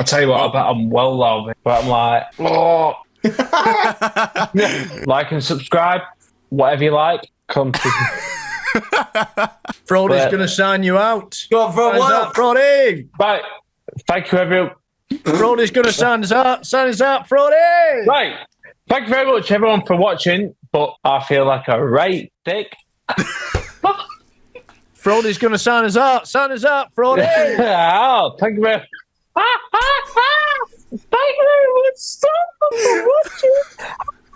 tell you what, I bet I'm well loud, but I'm like, oh. Like and subscribe, whatever you like. Come to Frody's going to sign you out. Go on, Frody. Frody. Right. Thank you, everyone. Frody's going to sign us out. Sign us out, Frody. Right. Thank you very much, everyone, for watching. But I feel like a right dick. Frody's going to sign us out. Sign us out, Frody. Oh, thank you very much. Thank you very much for watching.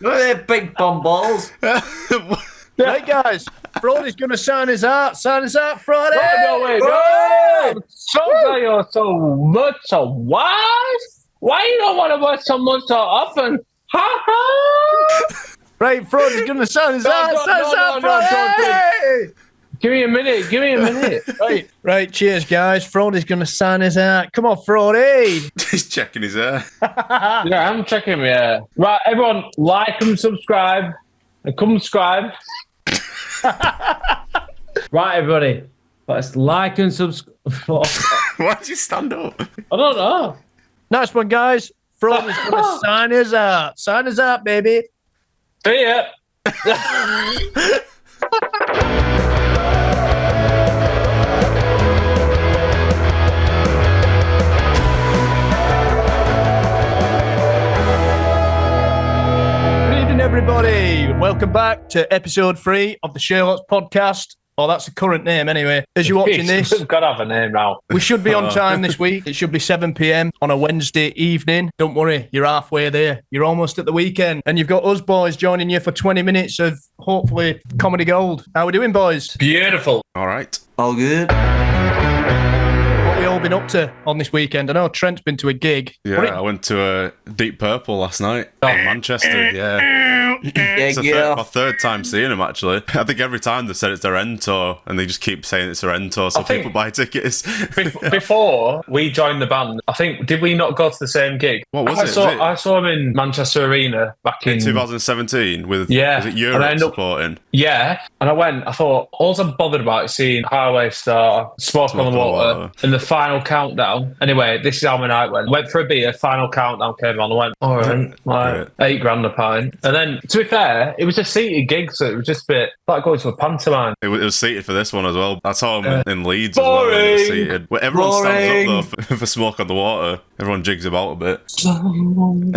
Look at them big bum balls. Right, guys. Frody's going to sign us out. Sign us out, Frody. No, wait, no. So you're so much so wise. Why you don't want to watch someone so often? Ha ha. Right, Frody's going to sign us out. Sign us out, Frody. Give me a minute. Right, cheers, guys. Frody's going to sign us out. Come on, Frody. He's checking his hair. Yeah, I'm checking my hair. Right, everyone, like and subscribe. And come subscribe. Right, everybody. Let's like and subscribe. Why'd you stand up? I don't know. Nice one, guys. Frody's going to sign us out. Sign us out, baby. See ya. Everybody, welcome back to episode 3 of the Sherlocks Podcast. Oh, that's the current name anyway. As you're watching this, we've got to have a name now. We should be on time this week. It should be 7 p.m. on a Wednesday evening. Don't worry, you're halfway there. You're almost at the weekend. And you've got us boys joining you for 20 minutes of hopefully comedy gold. How we doing, boys? Beautiful. All right. All good. What we all been up to on this weekend? I know Trent's been to a gig. Yeah, I went to a Deep Purple last night in Manchester. Yeah. It's my third time seeing him, actually. I think every time they said it's their end tour, and they just keep saying it's their end tour, so people buy tickets. Before we joined the band, I think, did we not go to the same gig? What was it? I saw him in Manchester Arena back in 2017 with was it Europe supporting? Yeah, and I thought, all I'm bothered about is seeing Highway Star, Smoke on the Water, and the final countdown. Anyway, this is how my night went. Went for a beer, final countdown came on, I went, all right, like £8 a pint. And then, to be fair, it was a seated gig, so it was just a bit like going to a pantomime. It was seated for this one as well. I saw him in Leeds as well. It was seated. Everyone stands up though for Smoke on the Water. Everyone jigs about a bit. Smoke on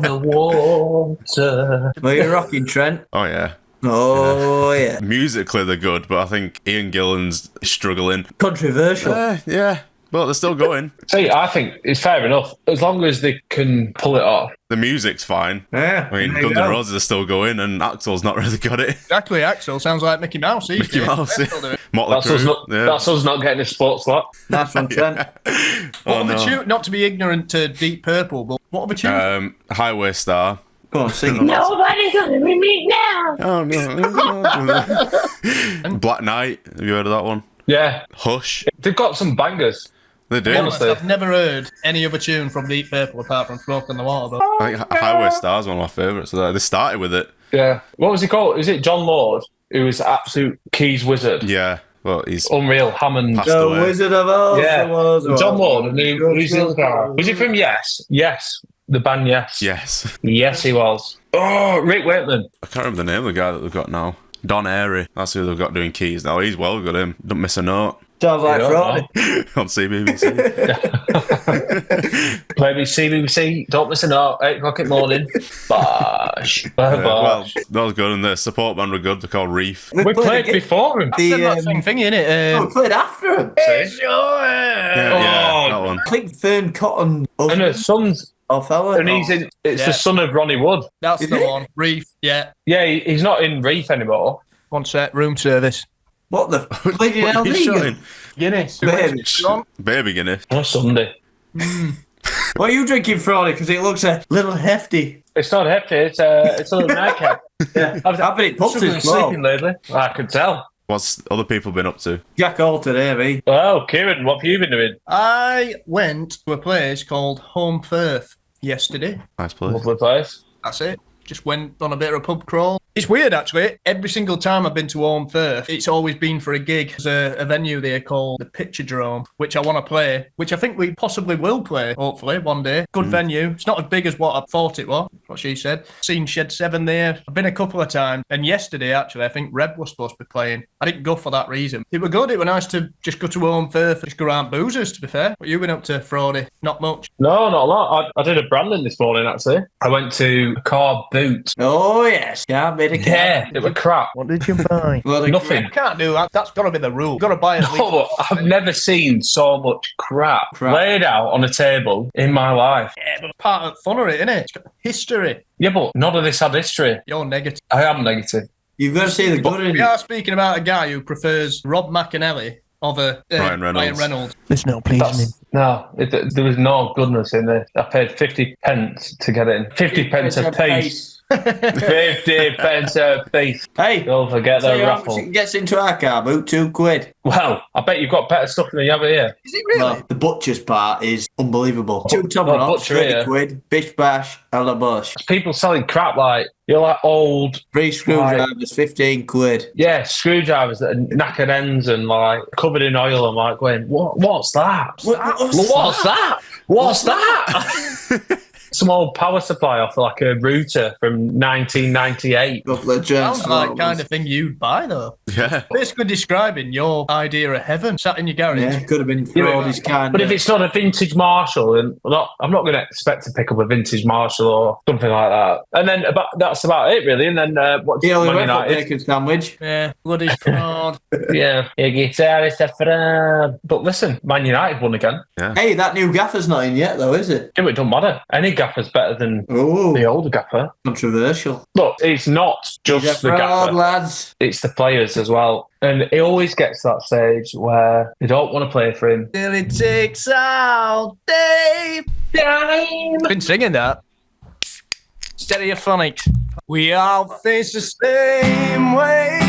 the water. Well, you're rocking, Trent. Oh yeah. Oh yeah. Musically they're good, but I think Ian Gillan's struggling. Controversial. Yeah. But they're still going. See, I think it's fair enough as long as they can pull it off. The music's fine. Yeah. I mean, Guns N' Roses are still going, and Axl's not really got it. Exactly, Axl sounds like Mickey Mouse. Mickey Mouse. That's us not getting a sports slot. That's one, Trent. What other tune? Not to be ignorant to Deep Purple, but what other tune? Highway Star. Go on, sing. Nobody's gonna be me now. Oh no. Black Knight. Have you heard of that one? Yeah. Hush. They've got some bangers. They do. Honestly. I've never heard any other tune from Deep Purple apart from Smoke on the Water. But I think Highway Star is one of my favourites. So they started with it. Yeah. What was he called? Is it John Lord, who was the absolute keys wizard? Yeah. Well, he's unreal. Hammond. The Wizard of Oz. Yeah. John Lord. And who's the other guy? Was he from Yes? Yes. The band Yes. Yes. Yes, he was. Oh, Rick Wakeman. I can't remember the name of the guy that they've got now. Don Airy. That's who they've got doing keys now. He's well good, him. Don't miss a note. Sounds like Frody. On CBBC. Play me CBBC. Don't miss a note. 8 o'clock in the morning. Bosh. Well, that was good. And the support band were good. They're called Reef. We played before him. that same thing, innit? We played after him. Yeah, that one. I think Fern Cotton. And the son's. Oh, fella. And he's in. It's the son of Ronnie Wood. That's the one. Reef. Yeah. Yeah, he's not in Reef anymore. One set. Room service. What the bloody hell? Guinness. Baby Guinness. On a Sunday. What are you drinking, Frody? Because it looks a little hefty. It's not hefty. It's a little nightcap. Yeah. I've been it popped been sleeping lately. I can tell. What's other people been up to? Jack all today, me. Oh, Kieran, what have you been doing? I went to a place called Home Firth yesterday. Nice place. Lovely place. That's it. Just went on a bit of a pub crawl. It's weird, actually. Every single time I've been to Orm Firth, it's always been for a gig. There's a venue there called the Picturedrome, which I want to play, which I think we possibly will play, hopefully, one day. Good venue. It's not as big as what I thought it was, what she said. Seen Shed 7 there. I've been a couple of times. And yesterday, actually, I think Reb was supposed to be playing. I didn't go for that reason. It was good. It was nice to just go to Orm Firth and just go around boozers, to be fair. What you been up to, Frody? Not much. No, not a lot. I did a Brandon this morning, actually. I went to Car Boot. Oh, yes. Can't be the Yeah, it was crap. What did you buy? Nothing. You can't do that. That's got to be the rule. You've got to buy at least. No, I've never seen so much crap laid out on a table in my life. Yeah, but part of the fun of it, isn't it? It's got history. Yeah, but none of this had history. You're negative. I am negative. You've got to see the good in We it. are speaking about a guy who prefers Rob McAnally over Ryan Reynolds. There's no pleasing him. No, there was no goodness in this. I paid 50 pence to get in. 50 pence a piece. 50 pence a piece. Hey, don't forget the how raffle. much it gets into our car boot? £2. Well, I bet you've got better stuff than you have here. Is it really? Well, the butcher's part is unbelievable. Two Oh, tomahawks, butcher here. £30, bish bash, a la bush. People selling crap like, like old, 3 screwdrivers, £15. yeah, screwdrivers that are knackered ends and like covered in oil. I'm like going, what's that? What's that? Some old power supply off like a router from 1998. Couple of Sounds like transformers. kind of thing you'd buy, though. Yeah. Basically describing your idea of heaven, sat in your garage. Yeah, could have been Frody's kind But of... if it's not a vintage Marshall, and I'm not going to expect to pick up a vintage Marshall or something like that. And then that's about it, really. And then what's The only Man waffle United? bacon sandwich. Yeah, bloody fraud. Yeah, your guitarist a friend. But listen, Man United won again. Hey, that new gaffer's not in yet, though, is it? Yeah, but it don't matter. Any gaffer's better than Oh, the older gaffer. controversial. Look, it's not He's a just the fraud, gaffer. lads. It's the players as well. And it always gets to that stage where they don't want to play for him. Till it takes all day. Been singing that. Stereophonics. We all face the same way.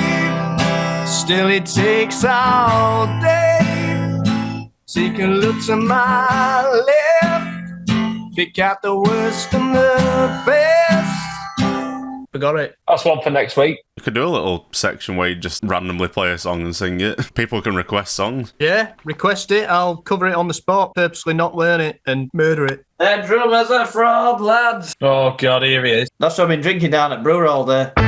Still it takes all day. Take a look to my left. Pick out the worst and the best. Forgot it. That's one for next week. You could do a little section where you just randomly play a song and sing it. People can request songs. Yeah, request it. I'll cover it on the spot, purposely not learn it and murder it. Their drummer's a fraud, lads. Oh, God, here he is. That's what I've been drinking down at Brewer all day. All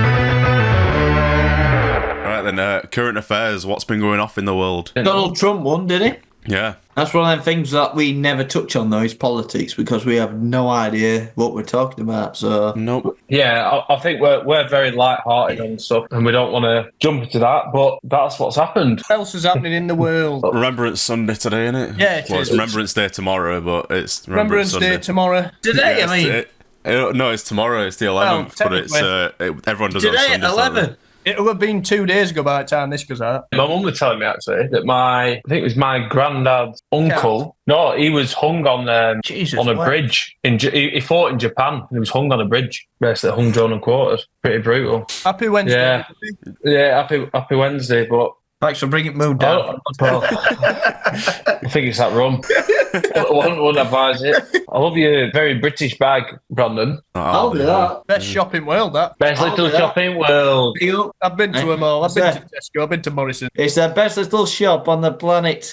right, then, current affairs. What's been going off in the world? Donald Trump won, did he? Yeah. That's one of them things that we never touch on, though, is politics, because we have no idea what we're talking about, so... Nope. Yeah, I think we're very light-hearted on stuff, and we don't want to jump into that, but that's what's happened. What else is happening in the world? Remembrance Sunday today, isn't it? Yeah, it well, is. it's Remembrance Day tomorrow, but it's Remembrance Day tomorrow. Today, Yeah, I mean. no, it's tomorrow. It's the 11th, but it's everyone does it on Today Sunday. at 11. It'll have been 2 days ago by the time this goes out. My mum was telling me, actually, that I think it was my granddad's uncle. No, he was hung on Jesus, on a what? bridge. He fought in Japan, and he was hung on a bridge. Basically, hung, drawn and quartered. Pretty brutal. Happy Wednesday. Yeah, happy Wednesday, but... Thanks for bringing mood down. I think it's that rum. I wouldn't advise it. I love your very British bag, Brandon. I'll do that. Best shopping world, that. Best I'll little do that. shopping world. I've been to them all. I've been to Tesco. I've been to Morrison. It's the best little shop on the planet.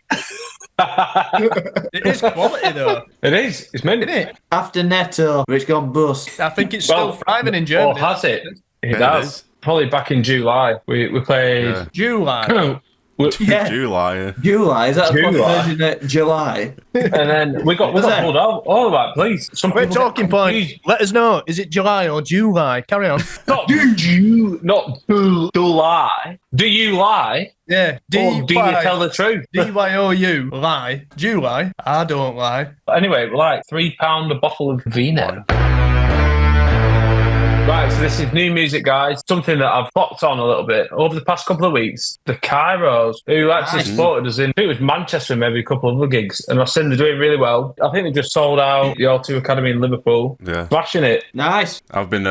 It is quality, though. It is. It's meant, Isn't it? After Netto, which gone bust. I think it's still thriving in Germany. Or has it? It Yeah, it has. is. Probably back in July. We played... Yeah. July. Yeah. July. July, is that a proper July. version of July? And then we got Was it? pulled out. All right, please. Some We're people get talking point. confused. Let us know. Is it July or July? Carry on. Not July. Do you lie? Yeah. Or do you tell the truth? DYOU. Lie. July. I don't lie. Anyway, like £3 a bottle of vino. Right, so this is new music, guys. Something that I've popped on a little bit over the past couple of weeks. The Kairos, who actually supported us in, I think it was Manchester and maybe a couple of other gigs. And I've seen they're doing really well. I think they just sold out the O2 Academy in Liverpool. Yeah. Smashing it. Nice. I've been,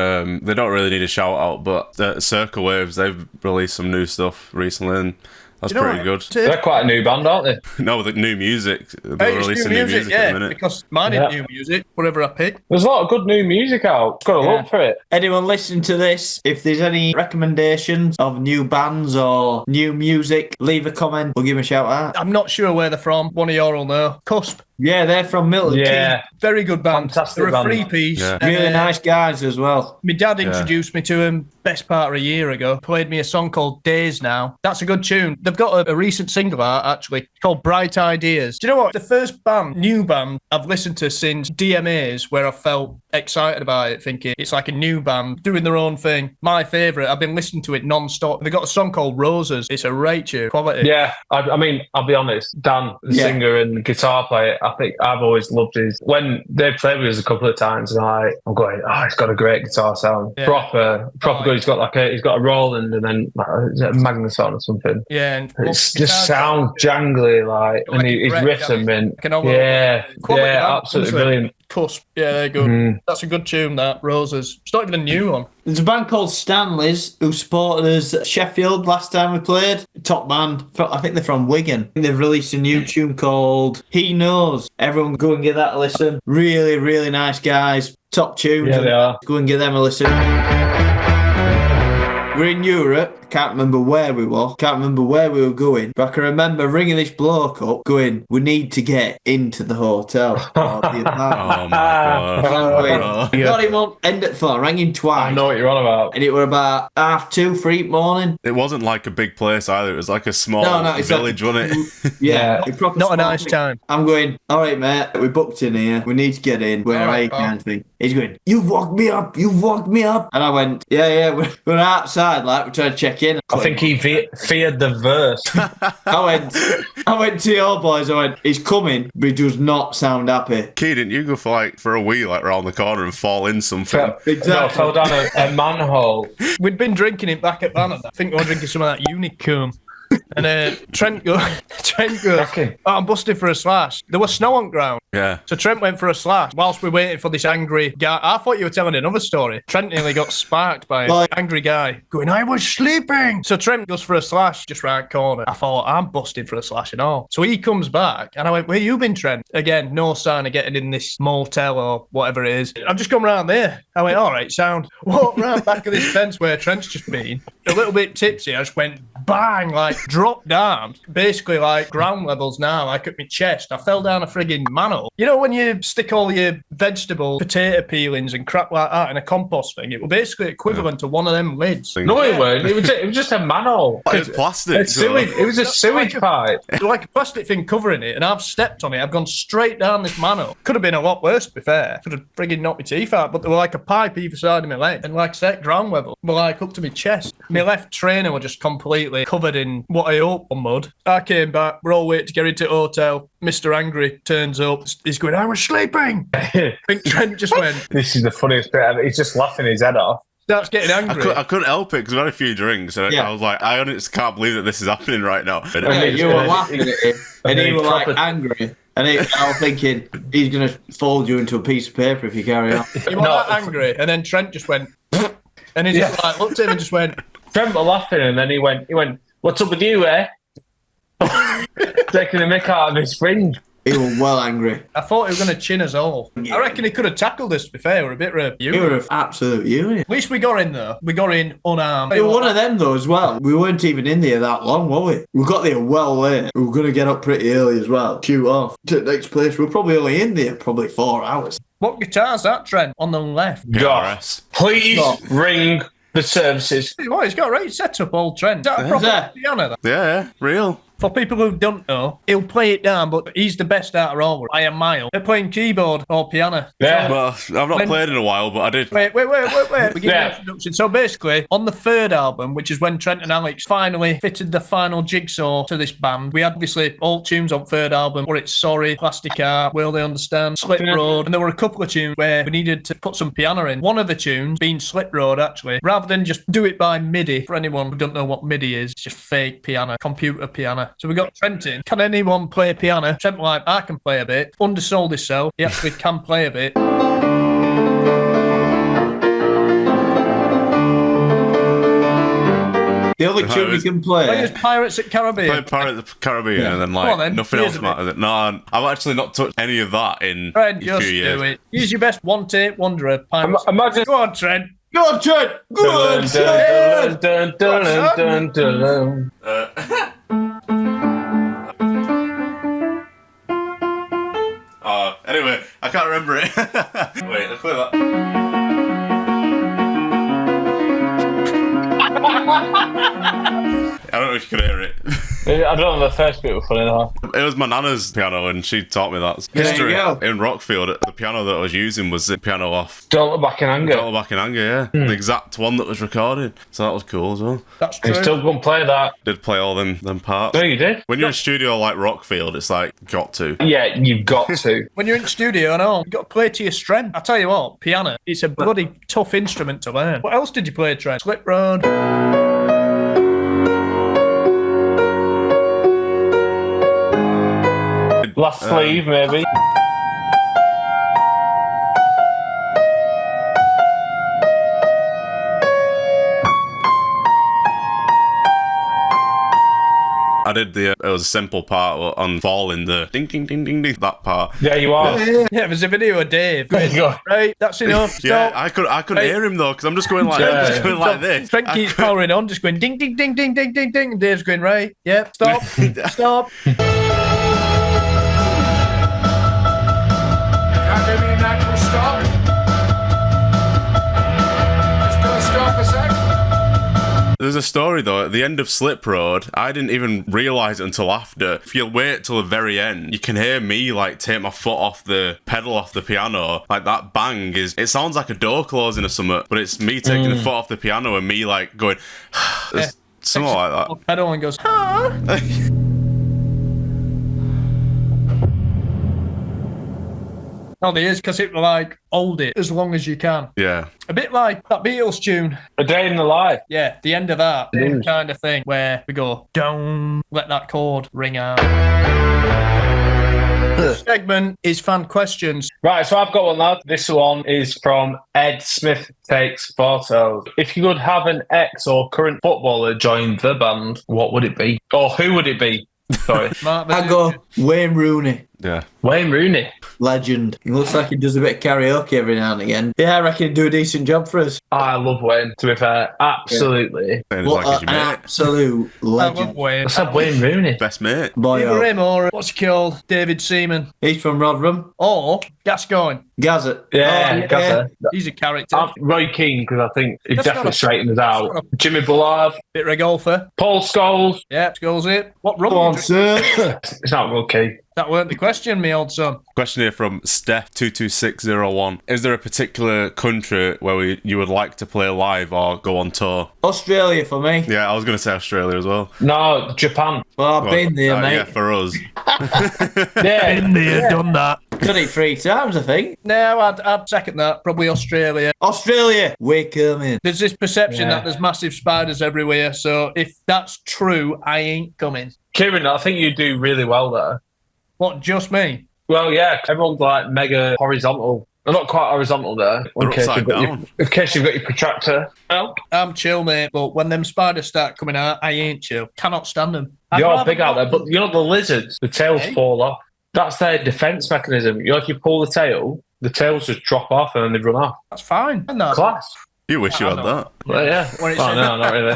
they don't really need a shout out, but Circle Waves, they've released some new stuff recently, and That's pretty good. They're quite a new band, aren't they? No, with new music. They're releasing new music at the minute. Because mine is new music, whatever I pick. There's a lot of good new music out. Got to look for it. Anyone listening to this, if there's any recommendations of new bands or new music, leave a comment. We'll give them a shout out. I'm not sure where they're from. One of you will know. Cusp. Yeah, they're from Milton Keynes. Very good band. Fantastic They're a band. three-piece. Yeah. Really nice guys as well. My dad introduced me to him best part of a year ago. Played me a song called Days Now. That's a good tune. They've got a recent single out, actually, called Bright Ideas. Do you know what? The first new band I've listened to since DMAs, where I felt excited about it, thinking it's like a new band doing their own thing. My favourite. I've been listening to it non-stop. They've got a song called Roses. It's a right tune. Quality. Yeah, I mean, I'll be honest. Dan, the singer and guitar player, I think I've always loved his. When they played with us a couple of times, and I'm going, he's got a great guitar sound. Yeah. Proper good. He's got a Roland and then a Magneton or something. Yeah, and it's just sounds jangly, and his rhythm and absolutely brilliant. Cusp. Yeah, they're good. That's a good tune, that, Roses. It's not even a new one. There's a band called Stanley's who supported us at Sheffield last time we played. Top band. I think they're from Wigan. They've released a new tune called He Knows. Everyone go and give that a listen. Really, really nice guys. Top tunes. Yeah, they are. Go and give them a listen. We're in Europe. I can't remember where we were. Can't remember where we were going. But I can remember ringing this bloke up, going, we need to get into the hotel. Or the apartment. Oh, my God. Got him up, end at 4, rang him twice. I know what you're on about. And it were about 2:30, 3 morning. It wasn't like a big place either. It was like a small village, wasn't it? Yeah. Not a nice time. I'm going, all right, mate, we booked in here. We need to get in. Where are you, kind of thing. He's going, you've woke me up. And I went, yeah, we're outside, we're trying to check in. I think he feared the verse. I went to your boys, I went, he's coming, but he does not sound happy. Key, didn't you go for for a wee around the corner and fall in something? Exactly. No, fell down a manhole. We'd been drinking it back at Banner. I think we were drinking some of that Unicum. And Trent goes, I'm busted for a slash. There was snow on ground. Yeah. So Trent went for a slash whilst we waited for this angry guy. I thought you were telling another story. Trent nearly got sparked by an angry guy going, I was sleeping. So Trent goes for a slash just right corner. I thought, I'm busted for a slash and all. So he comes back and I went, where you been, Trent? Again, no sign of getting in this motel or whatever it is. I've just come round there. I went, all right, sound. Walked round back of this fence where Trent's just been. A little bit tipsy. I just went bang, dropped down. Basically ground levels now, at my chest. I fell down a frigging manhole. You know when you stick all your vegetable, potato peelings and crap like that in a compost thing? It was basically equivalent to one of them lids. No, it weren't. It was just a manhole. It was plastic. It was a sewage pipe. Like a plastic thing covering it, and I've stepped on it. I've gone straight down this manhole. Could have been a lot worse, to be fair. Could have frigging knocked my teeth out, but there were a pipe either side of my leg. And like I said, ground level were up to my chest. My left trainer were just completely covered in what I hope were mud. I came back. We're all waiting to get into the hotel. Mr. Angry turns up. He's going, I was sleeping. I think Trent just went, this is the funniest bit ever. He's just laughing his head off. Starts getting angry. I couldn't help it because we had a few drinks and I was like, I honestly can't believe that this is happening right now. You were laughing at him and he was angry. And I was thinking, he's going to fold you into a piece of paper if you carry on. He was that angry, and then Trent just went, and he just looked at him and just went. Trent was laughing, and then he went, what's up with you, eh? Taking the mick out of his fringe. He was well angry. I thought he was going to chin us all. I reckon he could have tackled us, to be fair. We're a bit You were an absolute unit. At least we got in, though. We got in unarmed. We were one of them, though, as well. We weren't even in there that long, were we? We got there well late. We were going to get up pretty early as well. Shoot off to the next place. We were probably only in there 4 hours. What guitar's that, Trent? On the left. Kairos. Please ring the services. Oh, he's got a right setup, old Trent. Is that a proper piano? Yeah, real. For people who don't know, he'll play it down, but he's the best out of all. I am mild. They're playing keyboard or piano. Yeah. Well, I've not played in a while, but I did. Wait. We give you an introduction. So basically, on the third album, which is when Trent and Alex finally fitted the final jigsaw to this band, we had obviously all tunes on third album, where it's Sorry, Plastic Heart, Will They Understand, Slip Road, and there were a couple of tunes where we needed to put some piano in. One of the tunes being Slip Road, actually, rather than just do it by MIDI. For anyone who don't know what MIDI is, it's just fake piano, computer piano. So we got Trent in. Can anyone play piano? Trent was like, I can play a bit. Undersold himself. He actually can play a bit. The only tune you can play. Play as Pirates at Caribbean. Play Pirates of the Caribbean, and then nothing else matters. No, I've actually not touched any of that in Trent, a just few years. do it. Use your best one-take wonder. Pirates. Imagine. Go on, Trent. Go on, Trent. Go on, Trent. Anyway, I can't remember it. Wait, let's play that. I don't know if you can hear it. I don't know, the first bit was funny though. It was my nana's piano, and she taught me that. There History you go. in Rockfield. The piano that I was using was the piano off Don't Look Back in Anger. Don't Look Back in Anger, yeah. The exact one that was recorded. So that was cool as well. That's You true. still gonna play that? Did play all them parts. No, you did. When you're in a studio like Rockfield, it's like, got to. Yeah, you've got to. When you're in the studio, I know, you've got to play to your strength. I tell you what, piano, it's a bloody tough instrument to learn. What else did you play, Trent? Slip Road. Last sleeve, maybe. I did it was a simple part on falling, the ding, ding, ding, ding, ding, that part. Yeah, you are. Yeah, there's a video of Dave. There you go. Right, that's enough. Yeah, Stop. I couldn't hear him though, because I'm just going like, this. Trent keeps powering on, just going ding, ding, ding, ding, ding, ding, ding. And Dave's going, right, yep, stop, stop. Can't give me an actual stop. Just don't stop a sec. There's a story though, at the end of Slip Road, I didn't even realise it until after. If you wait till the very end, you can hear me like take my foot off the pedal off the piano. Like that bang it sounds like a door closing or something, but it's me taking the foot off the piano and me like going, something like that. Pedal and goes, huh? No, there is, because it will like hold it as long as you can. Yeah. A bit like that Beatles tune. A Day in the Life. Yeah, the end of that kind of thing where we go, don't let that chord ring out. This segment is fan questions. Right, so I've got one, lad. This one is from Ed Smith Takes Photos. If you could have an ex or current footballer join the band, what would it be? Or who would it be? Sorry. I go Wayne Rooney. Yeah. Wayne Rooney. Legend. He looks like he does a bit of karaoke every now and again. Yeah, I reckon he'd do a decent job for us. I love Wayne, to be fair. Absolutely. What an absolute I love legend. Wayne. I said Wayne Rooney. Best mate. Boy, Either him or what's he called? David Seaman. he's from Rotherham. Or Gascoigne. Gazette. Yeah, Gazza. He's a character. Roy Keane, because I think he'd That's definitely not a- straighten us that's out. not Jimmy Bullard. Bit of a golfer. Paul Scholes. Yeah, Scholes it. What rum? Go on, you drink? sir. It's not Roy Keane. That weren't the question, me old son. Question here from Steph22601. Is there a particular country where you would like to play live or go on tour? Australia for me. Yeah, I was going to say Australia as well. No, Japan. Well, I've been there, mate. Yeah, for us. Yeah. Been there, done that. Done it 3 times, I think. No, I'd second that. Probably Australia. Australia, we're coming. There's this perception Yeah. that there's massive spiders everywhere. So if that's true, I ain't coming. Kieran, I think you do really well there. What, just me? Well, yeah, everyone's like mega horizontal. They're not quite horizontal there. They're upside down. In case you've got your protractor. Well, I'm chill, mate. But when them spiders start coming out, I ain't chill. Cannot stand them. I'd you're rather big out not- there, but you know the lizards, the tails Hey. fall off. That's their defense mechanism. You know, if you pull the tails just drop off and then they run off. That's fine. And that. Class. You wish you had know. that. Well, yeah. When it's Oh, no, not really.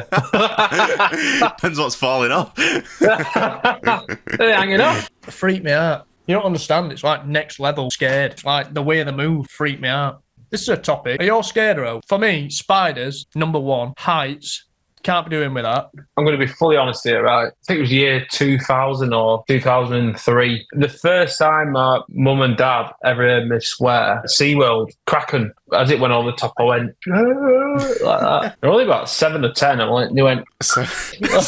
Depends what's falling off. They're hanging up. Freak me out. You don't understand. It's like next level scared. It's like the way they move freak me out. This is a topic. Are you all scared of? For me, spiders, number one. Heights. Can't be doing with that. I'm going to be fully honest here, right? I think it was year 2000 or 2003. The first time my mum and dad ever heard me swear, SeaWorld, Kraken, as it went over the top, I went, like that. They're only about 7 or 10. They went, 7 or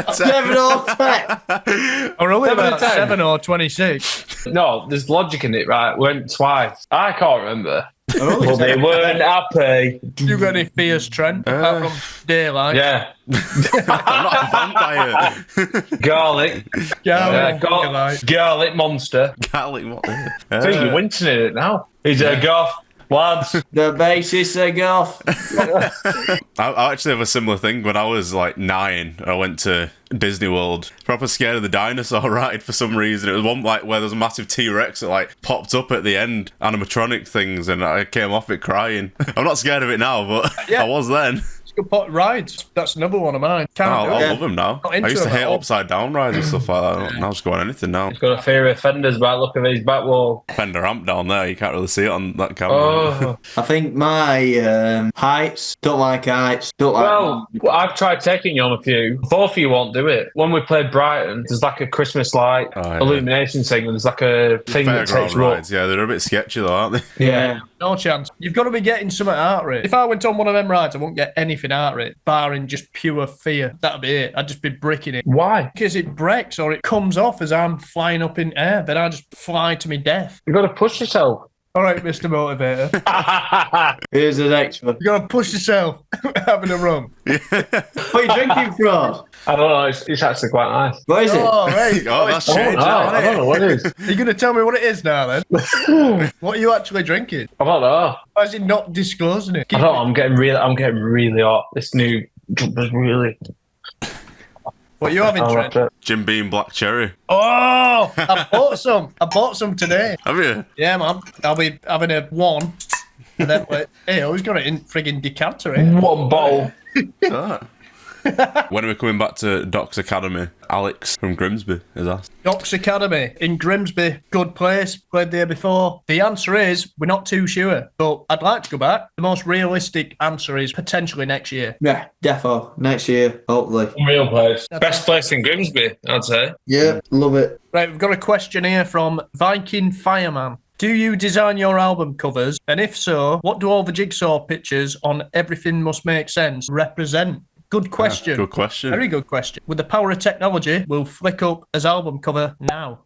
10. 7 or 10. Or only 7 or about 10. 7 or 26. no, there's logic in it, right? Went twice. I can't remember. only But they weren't happy. You got any fears, Trent? Apart from daylight? Yeah. I'm not a vampire. Garlic. Yeah, Garlic monster. Garlic, what? I think you're wincing at it now. He's a garth. Lads. The basis they go off. I actually have a similar thing. When I was like 9, I went to Disney World. Proper scared of the dinosaur ride for some reason. It was one like where there was a massive T-Rex that like popped up at the end, animatronic things, and I came off it crying. I'm not scared of it now, but Yeah. I was then. Good pot rides. That's another one of mine. I love them now. Not I into used to them hate at all. upside down rides and stuff like that. Now just go on anything now. He's got a fear of fenders by the look of his back wall. Fender amp down there, you can't really see it on that camera. Oh. I think my heights, don't like heights, don't like... Well, I've tried taking you on a few. Both of you won't do it. When we played Brighton, there's like a Christmas light illumination thing, and there's like a thing that takes Fairground you up. rides, yeah, they're a bit sketchy though, aren't they? Yeah. No chance. You've got to be getting some heart rate. If I went on one of them rides, I wouldn't get anything heart rate, barring just pure fear. That'd be it. I'd just be bricking it. Why? Because it breaks or it comes off as I'm flying up in air. Then I just fly to my death. You've got to push yourself. All right, Mr. Motivator. Here's the next one. You got to push yourself. Having a rum. What are you drinking from? I don't know. It's actually quite nice. What is it? Oh, right. Oh, that's I changed, don't know what it is. Are you going to tell me what it is now, then? What are you actually drinking? I don't know. Why is he not disclosing it? I don't know. I'm getting really hot. This new jump is really. What are you having, I Trent? love it. Jim Beam Black Cherry. Oh, I bought some. I bought some today. Have you? Yeah, man. I'll be having a one. And then, hey, I always got it in friggin' decanter, eh? One bottle. Ah. When are we coming back to Doc's Academy? Alex from Grimsby is asked. Doc's Academy in Grimsby, good place. Played there before. The answer is we're not too sure, but I'd like to go back. The most realistic answer is potentially next year. Yeah, defo. Next year, hopefully. Real place. Best place in Grimsby, I'd say. Yeah, love it. Right, we've got a question here from Viking Fireman. Do you design your album covers? And if so, what do all the jigsaw pictures on Everything Must Make Sense represent? Good question. Good question. Very good question. With the power of technology, we'll flick up his album cover now.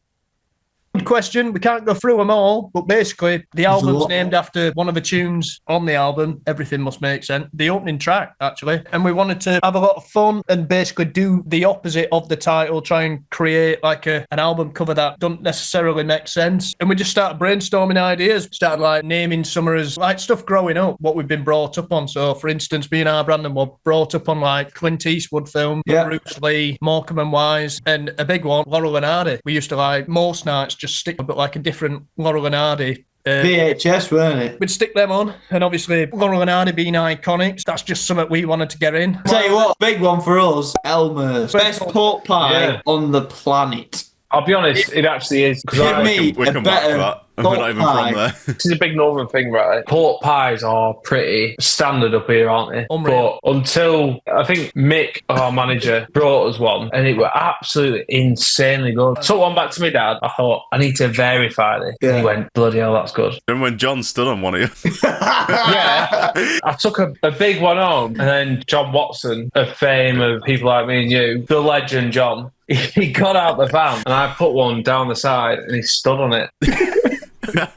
Good question. We can't go through them all, but basically, the album's named after one of the tunes on the album, Everything Must Make Sense, the opening track, actually. And we wanted to have a lot of fun and basically do the opposite of the title, try and create like an album cover that doesn't necessarily make sense. And we just started brainstorming ideas, started like naming some of us, like stuff growing up, what we've been brought up on. So, for instance, me and our Brandon were brought up on like Clint Eastwood film, Bruce Lee, Morecambe and Wise, and a big one, Laurel and Hardy. We used to like most nights just stick but like a different Laurel and Hardy. VHS, weren't it? We'd stick them on, and obviously Laurel and Hardy being iconic, that's just something we wanted to get in. Tell you what, big one for us, Elmer's. Best pork pie on the planet. I'll be honest, it actually is. Give me We a come back to better that. We're not even pie. from there. This is a big northern thing, right? Pork pies are pretty standard up here, aren't they? Unreal. But until I think Mick, our manager, brought us one, and it were absolutely insanely good. Took one back to my dad. I thought, I need to verify this. Yeah. And he went, bloody hell, that's good. Remember when John stood on one of you? Yeah. I took a big one home, and then John Watson, of fame of people like me and you, the legend John, he got out the van, and I put one down the side, and he stood on it.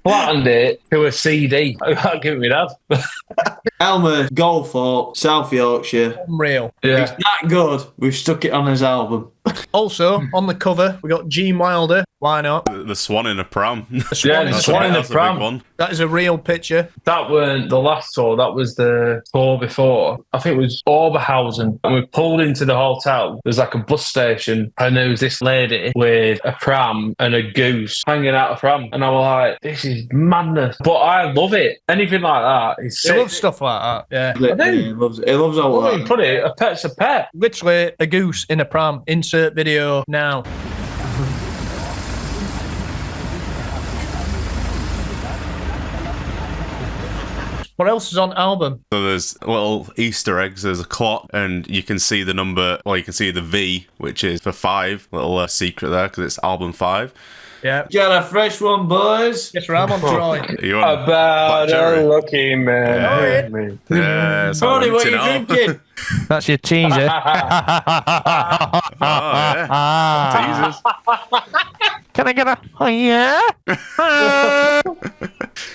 Flattened it to a CD. I'll give it me dad. Elmer Goldthorpe, South Yorkshire. Unreal. It's that good. We've stuck it on his album. Also, on the cover, we got Gene Wilder. Why not? The swan in a pram. The swan the is- swan in the That's a pram. big one. That is a real picture. That weren't the last tour, that was the tour before. I think it was Oberhausen. And we pulled into the hotel. There's like a bus station, and there was this lady with a pram and a goose hanging out a pram. And I was like, this is madness. But I love it. Anything like that is I sick. love stuff like that, yeah. He loves it. He loves all Well, you that. put it, a pet's a pet. Literally a goose in a pram. Insert video now. What else is on album? So there's little Easter eggs. There's a clock, and you can see the number, well, you can see the V, which is for 5. Little secret there, because it's album 5. Yeah. Got a fresh one, boys. Yes, I'm on Troy. Are you on About Black Cherry? a lucky man. Yeah, it's Tony, what are you now. drinking? That's your teaser. Oh, yeah. Teasers. Can I get a... Oh, yeah?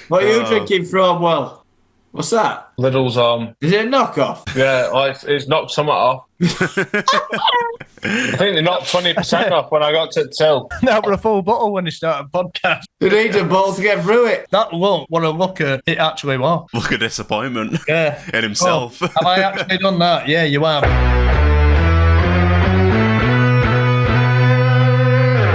What are you drinking from? Well, what's that? Lidl's on. Is it a knockoff? Yeah, it's knocked somewhat off. I think they knocked 20% off when I got to Till. Now we're a full bottle when you start a podcast. They need a ball to get through it. That look, what a looker it actually was. Look at disappointment. Yeah. In himself. Oh, have I actually done that? Yeah, you have.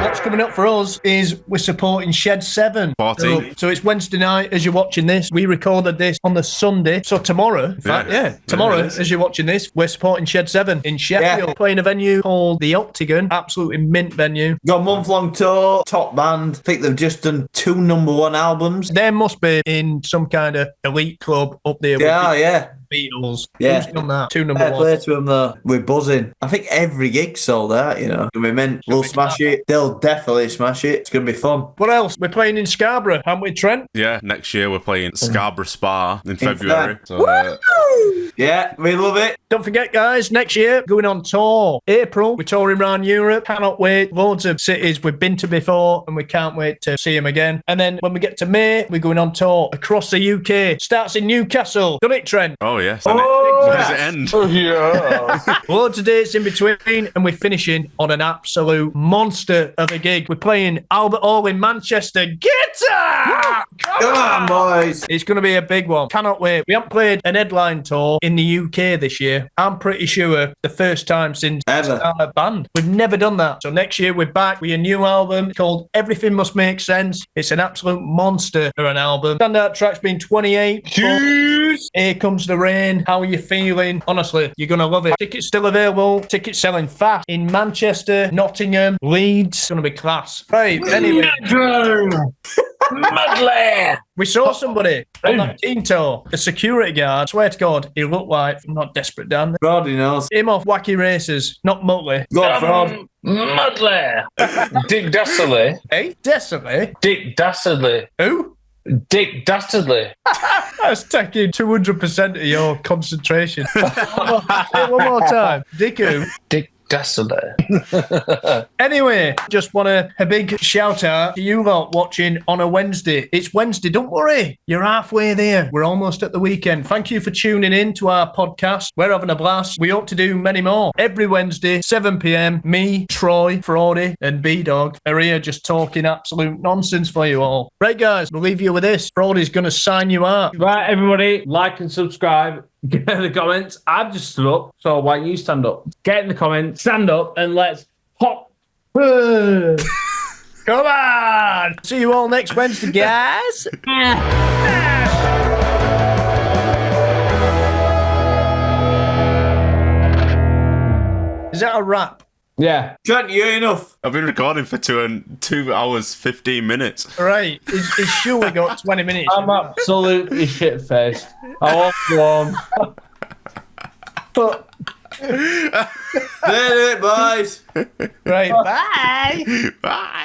What's coming up for us is we're supporting Shed 7. 14. So it's Wednesday night as you're watching this. We recorded this on the Sunday. So tomorrow, in fact, tomorrow as you're watching this, we're supporting Shed 7 in Sheffield. Playing a venue called The Octagon. Absolutely mint venue. Got a month-long tour, top band. I think they've just done 2 number-1 albums. They must be in some kind of elite club up there. Yeah. Beatles. Yeah. Who's done that? 2 number Fair play 1. to them though. We're buzzing. I think every gig sold out, you know. We meant we'll smash it. They'll definitely smash it. It's going to be fun. What else? We're playing in Scarborough, haven't we, Trent? Yeah, next year we're playing Scarborough Spa in February. So, Yeah, we love it. Don't forget, guys, next year, going on tour. April, we're touring around Europe. Cannot wait. Loads of cities we've been to before, and we can't wait to see them again. And then when we get to May, we're going on tour across the UK. Starts in Newcastle. Done it, Trent? oh, yes. When does it end? Yeah. Loads of dates in between, and we're finishing on an absolute monster of a gig. We're playing Albert Hall in Manchester. Guitar! Come on, boys. It's going to be a big one. Cannot wait. We haven't played an headline tour in the UK this year. I'm pretty sure the first time since Ever. our band. We've never done that. So next year we're back with a new album called Everything Must Make Sense. It's an absolute monster of an album. Standout track's been 28. Here Comes the Rain. How are you feeling? Honestly, you're going to love it. Tickets still available. Tickets selling fast in Manchester, Nottingham, Leeds. It's going to be class. Right, anyway. Madly. We saw somebody on that team tour, a security guard. Swear to God, he looked like, I'm not desperate, Dan. Brody knows. Him off Wacky Races, not Muttley. Go fraud. Madly. Dick Dastardly. Hey, Destiny. Dick Dastardly. Who? Dick Dastardly. That's taking 200% of your concentration. Say it one more time. Dick who? Dick Dastardly. Anyway, just want a big shout out to you lot watching on a Wednesday. It's Wednesday, don't worry. You're halfway there. We're almost at the weekend. Thank you for tuning in to our podcast. We're having a blast. We hope to do many more. Every Wednesday, 7 p.m, me, Troy, Fraudy, and B-Dog are here just talking absolute nonsense for you all. Right, guys, we'll leave you with this. Fraudy's going to sign you out. Right, everybody, like and subscribe. Get in the comments. I've just stood up, so why don't you stand up? Get in the comments, stand up, and let's hop. Come on! See you all next Wednesday, guys. Is that a wrap? Yeah. Trent, you enough. I've been recording for 2 hours, 15 minutes. Right. He's surely got 20 minutes. I'm absolutely shit-faced. I want one. But Did it, boys. Right. Bye. Bye.